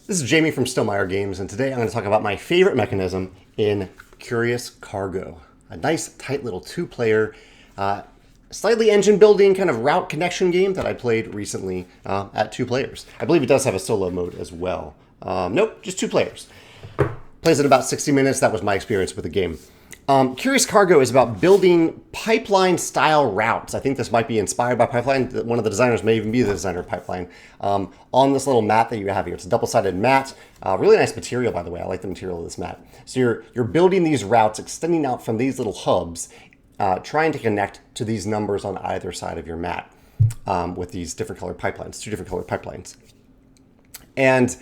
This is Jamey from Stonemaier Games, and today I'm going to talk about my favorite mechanism in Curious Cargo. A nice, tight little two-player, slightly engine-building kind of route connection game that I played recently at 2 players. I believe it does have a solo mode as well. Nope, just 2 players. Plays in about 60 minutes. That was my experience with the game. Curious Cargo is about building pipeline-style routes. I think this might be inspired by Pipeline. One of the designers may even be the designer of Pipeline. On this little mat that you have here. It's a double-sided mat. Really nice material, by the way. I like the material of this mat. So you're building these routes, extending out from these little hubs, trying to connect to these numbers on either side of your mat with these different colored pipelines, 2 different colored pipelines. And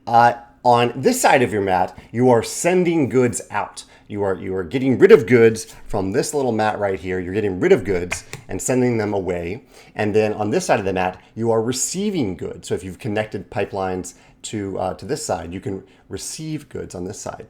on this side of your mat, you are sending goods out. You are getting rid of goods from this little mat right here. You're getting rid of goods and sending them away. And then on this side of the mat, you are receiving goods. So if you've connected pipelines to this side, you can receive goods on this side.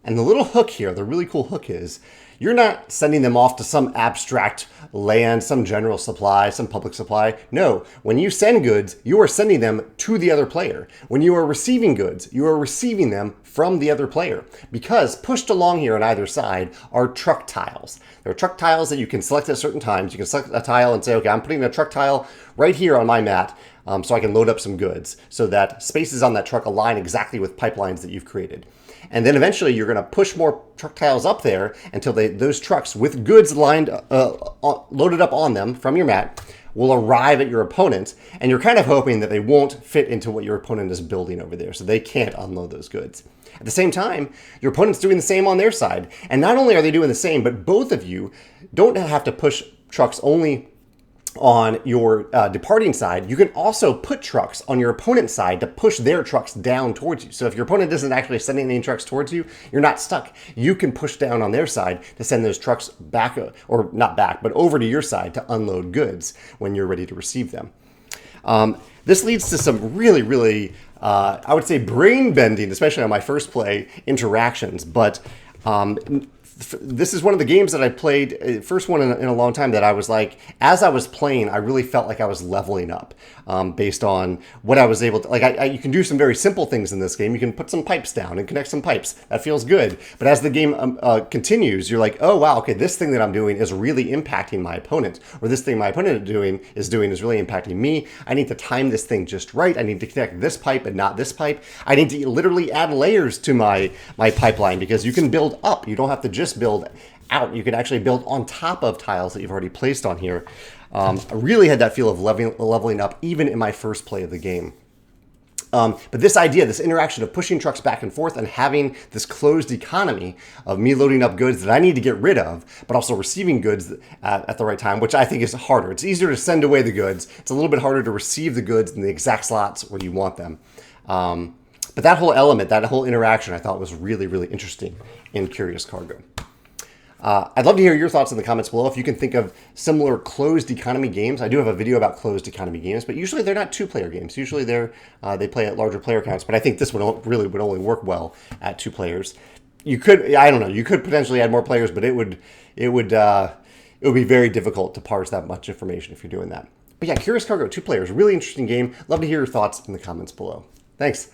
And the little hook here, the really cool hook is, you're not sending them off to some abstract land, some general supply, some public supply. No, when you send goods, you are sending them to the other player. When you are receiving goods, you are receiving them from the other player. Because pushed along here on either side are truck tiles. There are truck tiles that you can select at certain times. You can select a tile and say, okay, I'm putting a truck tile right here on my mat so I can load up some goods so that spaces on that truck align exactly with pipelines that you've created. And then eventually you're going to push more truck tiles up there until those trucks with goods loaded up on them from your mat will arrive at your opponent. And you're kind of hoping that they won't fit into what your opponent is building over there, so they can't unload those goods. At the same time, your opponent's doing the same on their side. And not only are they doing the same, but both of you don't have to push trucks only on your departing side. You can also put trucks on your opponent's side to push their trucks down towards you. So if your opponent isn't actually sending any trucks towards you, you're not stuck. You can push down on their side to send those trucks back, or not back, but over to your side to unload goods when you're ready to receive them. This leads to some really, I would say brain bending, especially on my first play interactions, but this is one of the games that I played, first one in a long time, that I was like, as I was playing, I really felt like I was leveling up based on what I was able to, you can do some very simple things in this game. You can put some pipes down and connect some pipes. That feels good. But as the game continues, you're like, oh, wow, okay, this thing that I'm doing is really impacting my opponent, or this thing my opponent is really impacting me. I need to time this thing just right. I need to connect this pipe and not this pipe. I need to literally add layers to my pipeline, because you can build up. You don't have to just build out. You can actually build on top of tiles that you've already placed on here. I really had that feel of leveling up even in my first play of the game. But this idea, this interaction of pushing trucks back and forth and having this closed economy of me loading up goods that I need to get rid of, but also receiving goods at the right time, which I think is harder. It's easier to send away the goods. It's a little bit harder to receive the goods in the exact slots where you want them. But that whole element, that whole interaction, I thought was really interesting in Curious Cargo. I'd love to hear your thoughts in the comments below. If you can think of similar closed economy games. I do have a video about closed economy games, but usually they're not 2-player games. Usually they play at larger player counts, but I think this one really would only work well at 2 players. You could, I don't know, you could potentially add more players, but it would be very difficult to parse that much information if you're doing that. But yeah, Curious Cargo, 2 players, really interesting game. Love to hear your thoughts in the comments below. Thanks.